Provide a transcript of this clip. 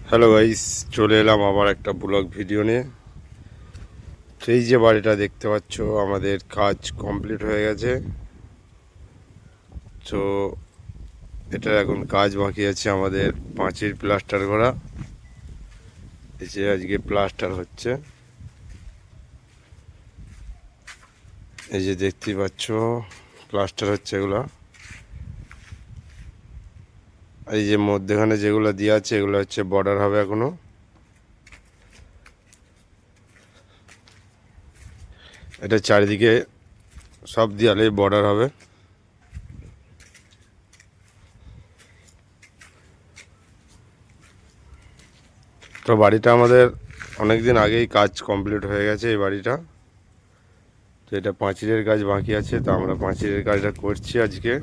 Hello guys, চলে এলাম আবার একটা ব্লগ ভিডিও নিয়ে। তো এই যে বাড়িটা দেখতে পাচ্ছ, আমাদের কাজ কমপ্লিট হয়ে গেছে। তো এটার এখন কাজ বাকি আছে আমাদের পাঁচিল প্লাস্টার করা। এই যে আজকে প্লাস্টার হচ্ছে, এই যে দেখতেই পাচ্ছ প্লাস্টার হচ্ছে এগুলো। এই যে মধ্যেখানে যেগুলো দেওয়া আছে এগুলো হচ্ছে বর্ডার হবে এখনো। এটা চারিদিকে সব দেয়ালে বর্ডার হবে। তো বাড়িটা আমাদের অনেক দিন আগেই কাজ কমপ্লিট হয়ে গেছে এই বাড়িটা। তো এটা পাঁচিলের কাজ বাকি আছে, তো আমরা পাঁচিলের কাজটা করছি আজকে।